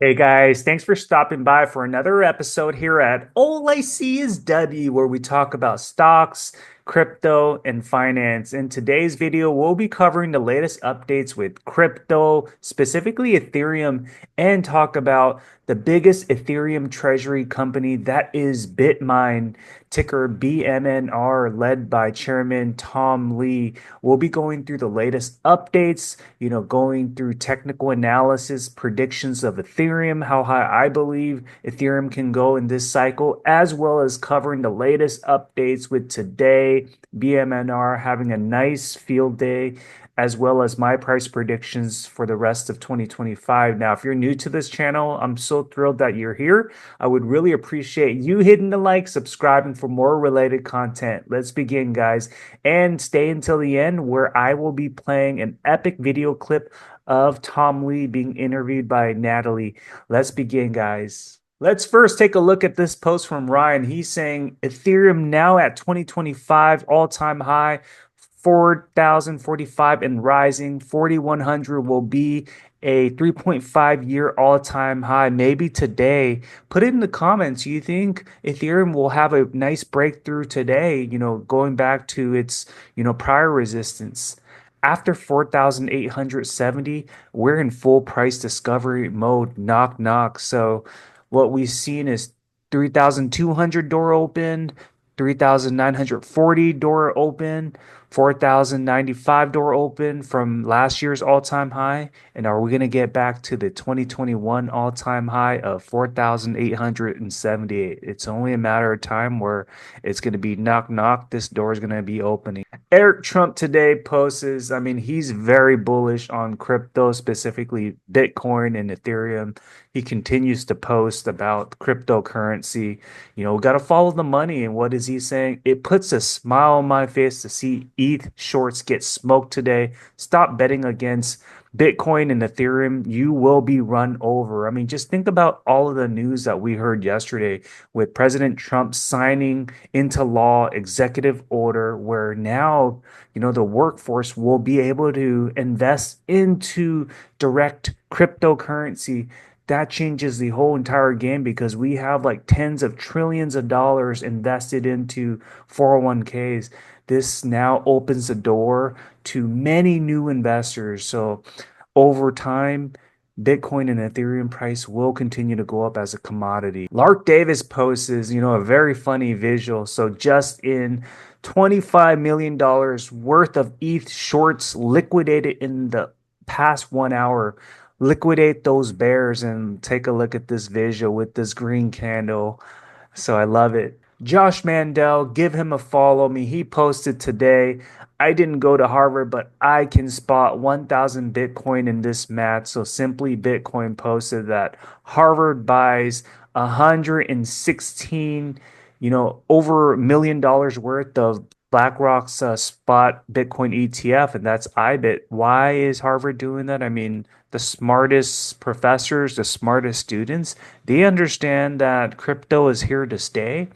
Hey guys, thanks for stopping by for another episode here at alliseeisW, where we talk about stocks, crypto, and finance. In today's video, we'll be covering the latest updates with crypto, specifically Ethereum, and talk about the biggest Ethereum treasury company, that is BitMine, ticker BMNR, led by Chairman Tomlee. We'll be going through the latest updates, going through technical analysis, predictions of Ethereum, how high I believe Ethereum can go in this cycle, as well as covering the latest updates with today, BMNR having a nice field day, as well as my price predictions for the rest of 2025. Now, if you're new to this channel, I'm so thrilled that you're here. I would really appreciate you hitting the like, subscribing for more related content. Let's begin, guys, and stay until the end where I will be playing an epic video clip of Tomlee being interviewed by Natalie. Let's begin, guys. Let's first take a look at this post from Ryan. He's saying Ethereum now at 2025 all-time high, 4,045 and rising. 4,100 will be a 3.5 year all-time high, maybe today. Put it in the comments. You think Ethereum will have a nice breakthrough today, going back to its, prior resistance? After 4,870, we're in full price discovery mode. Knock, knock. So what we've seen is 3,200 door open, 3,940 door open, 4,095 door open from last year's all-time high. And are we going to get back to the 2021 all-time high of 4,878? It's only a matter of time where it's going to be knock, knock. This door is going to be opening. Eric Trump today posts, he's very bullish on crypto, specifically Bitcoin and Ethereum. He continues to post about cryptocurrency. We got to follow the money. And what is he saying? It puts a smile on my face to see ETH shorts get smoked today. Stop betting against Bitcoin and Ethereum. You will be run over. Just think about all of the news that we heard yesterday with President Trump signing into law executive order where now, the workforce will be able to invest into direct cryptocurrency. That changes the whole entire game because we have like tens of trillions of dollars invested into 401ks. This now opens the door to many new investors. So over time, Bitcoin and Ethereum price will continue to go up as a commodity. Lark Davis posts, a very funny visual. So just in $25 million worth of ETH shorts liquidated in the past 1 hour. Liquidate those bears and take a look at this visual with this green candle. So I love it. Josh Mandel, give him a follow me. He posted today. I didn't go to Harvard, but I can spot 1,000 Bitcoin in this match. So Simply Bitcoin posted that Harvard buys 116, over $1 million worth of BlackRock's spot Bitcoin ETF, and that's IBIT. Why is Harvard doing that? The smartest professors, the smartest students, they understand that crypto is here to stay.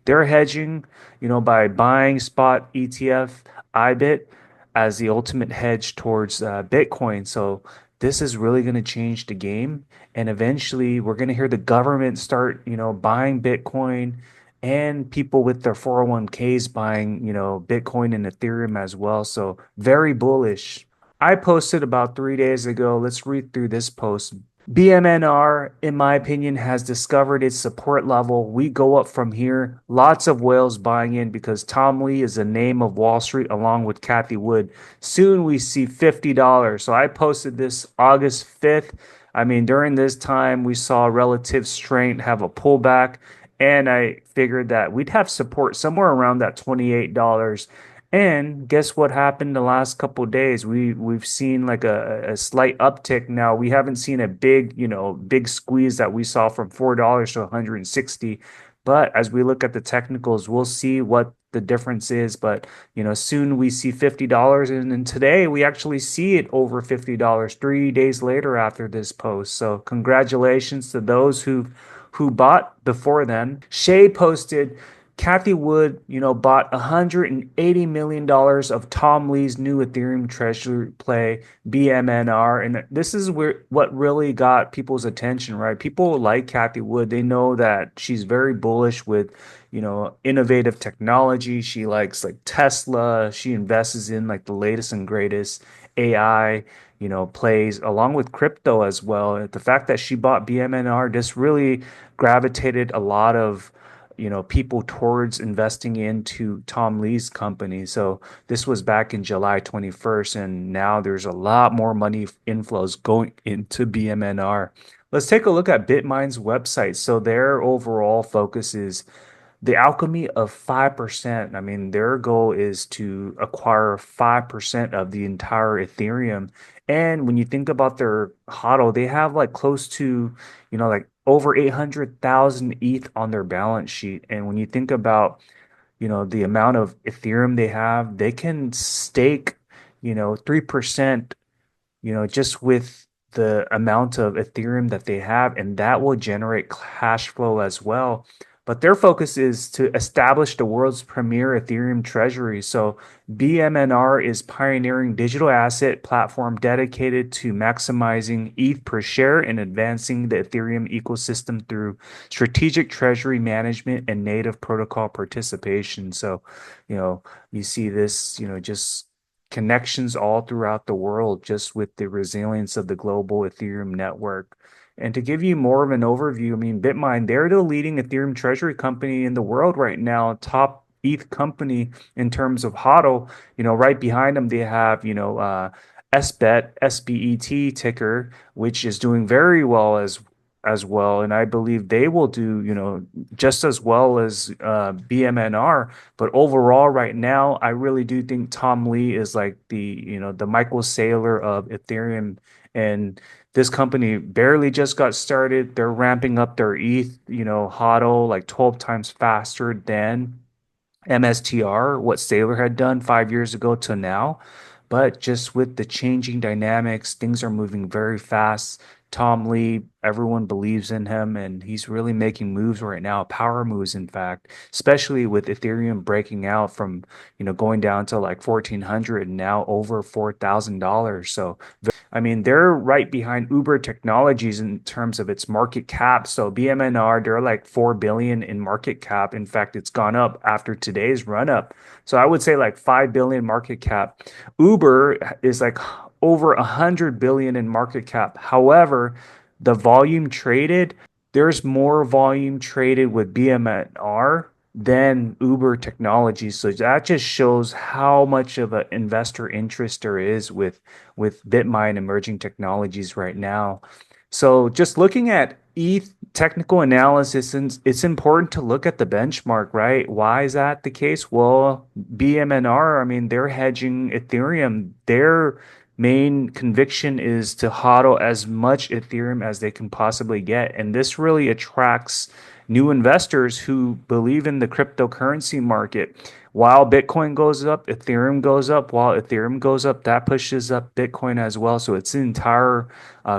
They're hedging, by buying spot ETF IBIT as the ultimate hedge towards Bitcoin. So this is really going to change the game. And eventually we're going to hear the government start, buying Bitcoin and people with their 401ks buying, Bitcoin and Ethereum as well. So very bullish. I posted about 3 days ago. Let's read through this post. BMNR, in my opinion, has discovered its support level. We go up from here. Lots of whales buying in because Tom Lee is the name of Wall Street along with Cathy Wood. Soon we see $50. So I posted this August 5th. During this time, we saw relative strength have a pullback, and I figured that we'd have support somewhere around that $28. And guess what happened the last couple of days? We've seen like a slight uptick now. We haven't seen a big squeeze that we saw from $4 to 160. But as we look at the technicals, we'll see what the difference is. But soon we see $50, and then today we actually see it over $50 3 days later after this post. So congratulations to those who bought before then. Shay posted Cathy Wood, bought $180 million of Tom Lee's new Ethereum Treasury play, BMNR. And this is where what really got people's attention, right? People like Cathy Wood. They know that she's very bullish with, innovative technology. She likes like Tesla. She invests in like the latest and greatest AI, plays along with crypto as well. The fact that she bought BMNR, this really gravitated a lot of people towards investing into Tom Lee's company. So this was back in July 21st, and now there's a lot more money inflows going into BMNR. Let's take a look at BitMine's website. So their overall focus is the alchemy of 5%. I mean, their goal is to acquire 5% of the entire Ethereum. And when you think about their HODL, they have like close to, like over 800,000 ETH on their balance sheet. And when you think about, the amount of Ethereum they have, they can stake, 3%, just with the amount of Ethereum that they have, and that will generate cash flow as well. But their focus is to establish the world's premier Ethereum treasury. So BMNR is pioneering digital asset platform dedicated to maximizing ETH per share and advancing the Ethereum ecosystem through strategic treasury management and native protocol participation. So, you know, you see this, just connections all throughout the world just with the resilience of the global Ethereum network. And to give you more of an overview, I mean, BitMine, they're the leading Ethereum treasury company in the world right now, top ETH company in terms of HODL. Right behind them, they have, SBET, SBET ticker, which is doing very well as well. And I believe they will do, just as well as BMNR. But overall, right now, I really do think Tom Lee is like the Michael Saylor of Ethereum. And this company barely just got started. They're ramping up their ETH, HODL like 12 times faster than MSTR, what Saylor had done 5 years ago to now. But just with the changing dynamics, things are moving very fast. Tom Lee, everyone believes in him, and he's really making moves right now, power moves, in fact, especially with Ethereum breaking out from, going down to like 1,400 and now over $4,000. So I mean, they're right behind Uber Technologies in terms of its market cap. So BMNR, they're like 4 billion in market cap. In fact, it's gone up after today's run up. So I would say like 5 billion market cap. Uber is like over 100 billion in market cap. However, the volume traded, there's more volume traded with BMNR than Uber Technologies. So that just shows how much of an investor interest there is with BitMine emerging technologies right now. So just looking at ETH technical analysis, and it's important to look at the benchmark, right? Why is that the case? Well, BMNR, I mean, they're hedging Ethereum. Their main conviction is to hodl as much Ethereum as they can possibly get. And this really attracts new investors who believe in the cryptocurrency market. While Bitcoin goes up, Ethereum goes up. While Ethereum goes up, that pushes up Bitcoin as well. So it's an entire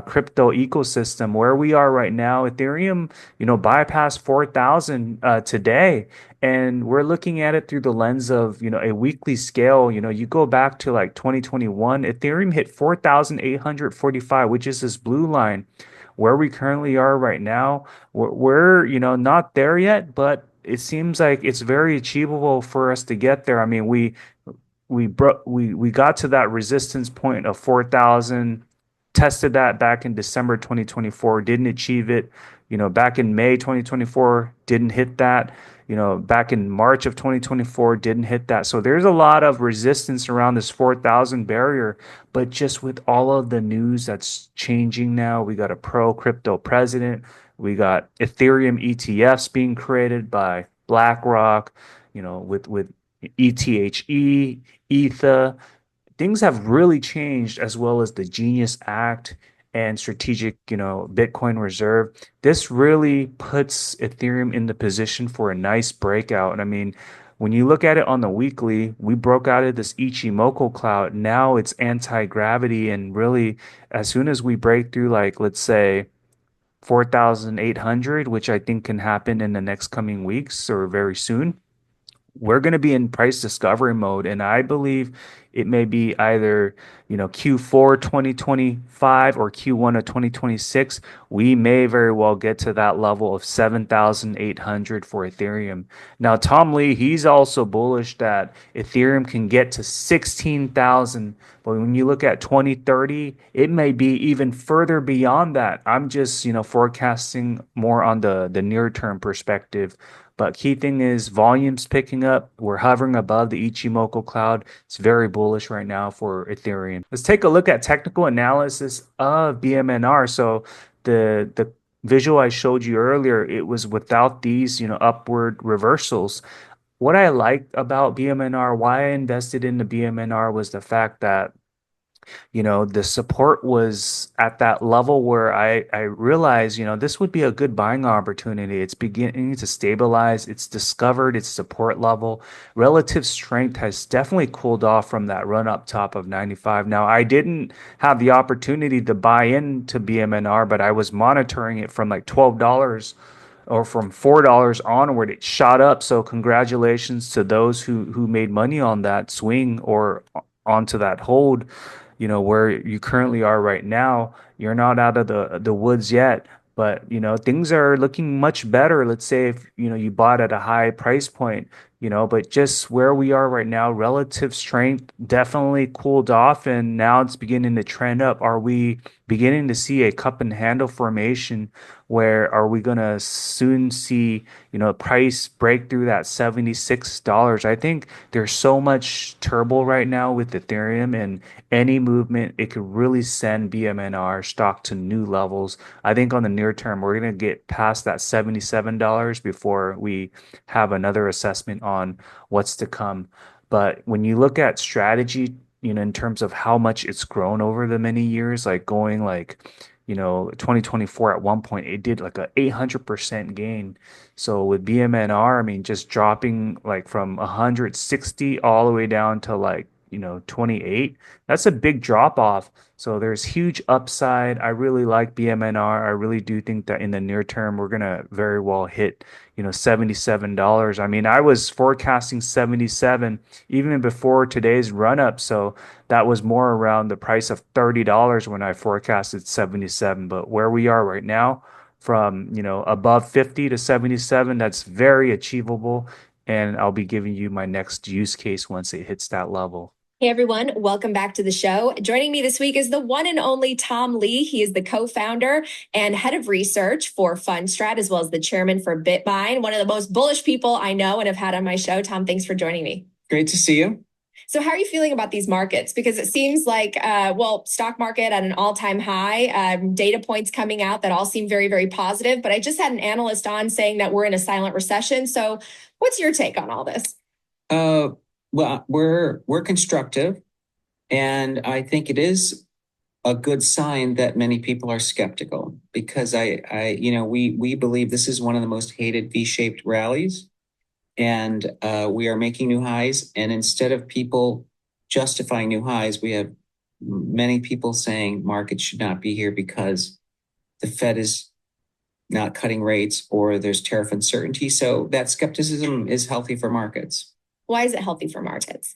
crypto ecosystem. Where we are right now, Ethereum, bypassed 4,000 today. And we're looking at it through the lens of, a weekly scale. You go back to like 2021, Ethereum hit 4,845, which is this blue line. Where we currently are right now, we're not there yet, but it seems like it's very achievable for us to get there. I mean, we got to that resistance point of 4,000, tested that back in December 2024, didn't achieve it. Back in May 2024, didn't hit that. Back in March of 2024, didn't hit that. So there's a lot of resistance around this 4,000 barrier. But just with all of the news that's changing now, we got a pro crypto president. We got Ethereum ETFs being created by BlackRock, with ETHE, ETHA. Things have really changed, as well as the Genius Act and strategic, Bitcoin reserve. This really puts Ethereum in the position for a nice breakout. And I mean, when you look at it on the weekly, we broke out of this Ichimoku cloud. Now it's anti-gravity. And really, as soon as we break through, like, let's say, 4,800, which I think can happen in the next coming weeks or very soon, we're going to be in price discovery mode, and I believe it may be either, Q4 2025 or Q1 of 2026. We may very well get to that level of 7,800 for Ethereum. Now, Tom Lee, he's also bullish that Ethereum can get to 16,000, but when you look at 2030, it may be even further beyond that. I'm just, forecasting more on the near term perspective. But key thing is volumes picking up. We're hovering above the Ichimoku cloud. It's very bullish right now for Ethereum. Let's take a look at technical analysis of BMNR. So the visual I showed you earlier, it was without these, upward reversals. What I liked about BMNR, why I invested in the BMNR, was the fact that the support was at that level where I realized, this would be a good buying opportunity. It's beginning to stabilize. It's discovered its support level. Relative strength has definitely cooled off from that run up top of 95. Now, I didn't have the opportunity to buy into BMNR, but I was monitoring it from like $12 or from $4 onward. It shot up. So congratulations to those who made money on that swing or onto that hold. Where you currently are right now, you're not out of the woods yet, but things are looking much better. Let's say if you bought at a high price point, but just where we are right now, relative strength definitely cooled off, and now it's beginning to trend up. Are we beginning to see a cup and handle formation? Where are we going to soon see, price break through that $76? I think there's so much turbo right now with Ethereum, and any movement, it could really send BMNR stock to new levels. I think on the near term, we're going to get past that $77 before we have another assessment on what's to come. But when you look at strategy, in terms of how much it's grown over the many years, like going like, 2024 at one point, it did like a 800% gain. So with BMNR, I mean, just dropping like from 160 all the way down to like, 28, that's a big drop off. So there's huge upside. I really like BMNR. I really do think that in the near term, we're gonna very well hit, $77. I mean, I was forecasting 77 even before today's run up. So that was more around the price of $30 when I forecasted 77. But where we are right now, from above 50 to 77, that's very achievable. And I'll be giving you my next use case once it hits that level. Hey everyone, welcome back to the show. Joining me this week is the one and only Tom Lee. He is the co-founder and head of research for Fundstrat, as well as the chairman for BitMine, one of the most bullish people I know and have had on my show. Tom, thanks for joining me. Great to see you. So how are you feeling about these markets? Because it seems like, stock market at an all-time high, data points coming out that all seem very, very positive. But I just had an analyst on saying that we're in a silent recession. So what's your take on all this? Well, we're constructive, and I think it is a good sign that many people are skeptical because we believe this is one of the most hated V-shaped rallies, and we are making new highs. And instead of people justifying new highs, we have many people saying markets should not be here because the Fed is not cutting rates or there's tariff uncertainty. So that skepticism is healthy for markets. Why is it healthy for markets?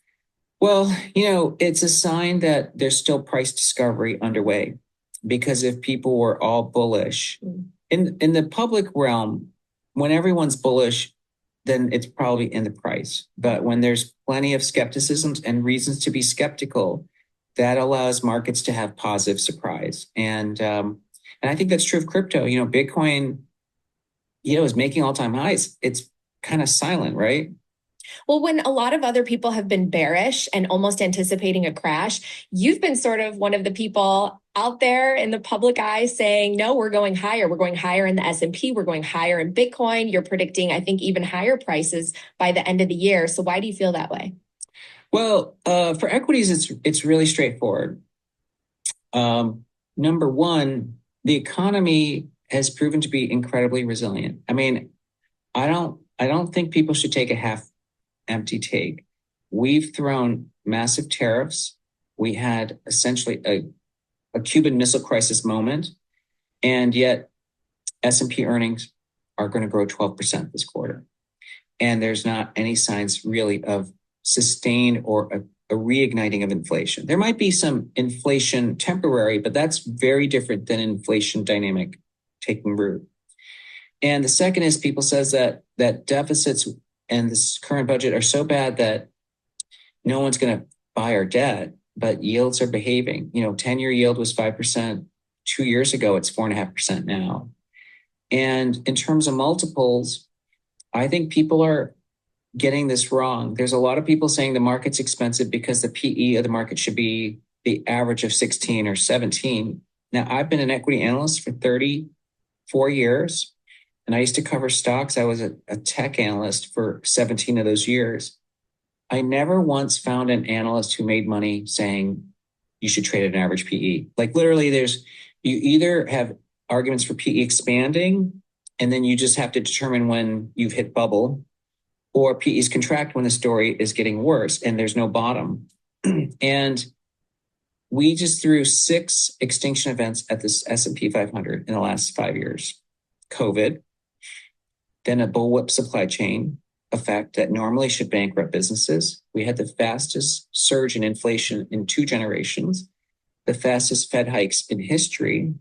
Well, it's a sign that there's still price discovery underway, because if people were all bullish in the public realm, when everyone's bullish, then it's probably in the price. But when there's plenty of skepticisms and reasons to be skeptical, that allows markets to have positive surprise. And I think that's true of crypto. Bitcoin, is making all-time highs. It's kind of silent, right? Well, when a lot of other people have been bearish and almost anticipating a crash, you've been sort of one of the people out there in the public eye saying, no, we're going higher. We're going higher in the S&P. We're going higher in Bitcoin. You're predicting, I think, even higher prices by the end of the year. So why do you feel that way? Well, for equities, it's really straightforward. Number one, the economy has proven to be incredibly resilient. I mean, I don't think people should take a half empty take. We've thrown massive tariffs. We had essentially a Cuban Missile Crisis moment, and yet S&P earnings are going to grow 12% this quarter. and there's not any signs really of sustained or a reigniting of inflation. There might be some inflation temporary, but that's very different than inflation dynamic taking root. And the second is people says that deficits and this current budget are so bad that no one's going to buy our debt, but yields are behaving. 10-year yield was 5%. 2 years ago, it's 4.5% now. And in terms of multiples, I think people are getting this wrong. There's a lot of people saying the market's expensive because the PE of the market should be the average of 16 or 17. Now, I've been an equity analyst for 34 years, and I used to cover stocks. I was a tech analyst for 17 of those years. I never once found an analyst who made money saying you should trade at an average PE. Like literally, you either have arguments for PE expanding, and then you just have to determine when you've hit bubble, or PEs contract when the story is getting worse and there's no bottom. And we just threw 6 extinction events at this S&P 500 in the last 5 years. COVID, then a bullwhip supply chain effect that normally should bankrupt businesses. We had the fastest surge in inflation in 2 generations, the fastest Fed hikes in history.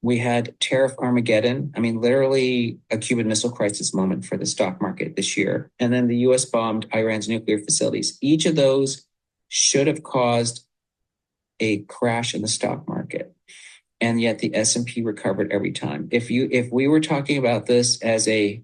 We had tariff Armageddon. I mean, literally a Cuban Missile Crisis moment for the stock market this year. And then the US bombed Iran's nuclear facilities. Each of those should have caused a crash in the stock market. And yet the S&P recovered every time. If we were talking about this as a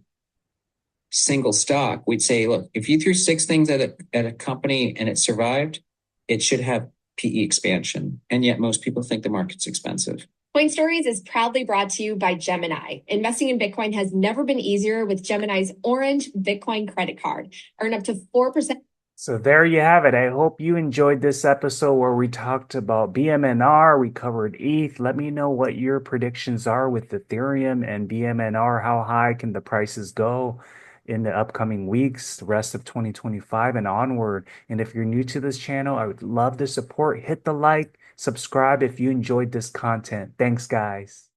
single stock, we'd say, look, if you threw 6 things at a company and it survived, it should have PE expansion. And yet most people think the market's expensive. Coin Stories is proudly brought to you by Gemini. Investing in Bitcoin has never been easier with Gemini's Orange Bitcoin credit card. Earn up to 4%. So there you have it. I hope you enjoyed this episode where we talked about BMNR. We covered ETH. Let me know what your predictions are with Ethereum and BMNR. How high can the prices go in the upcoming weeks, the rest of 2025 and onward? And if you're new to this channel, I would love the support. Hit the like, subscribe if you enjoyed this content. Thanks, guys.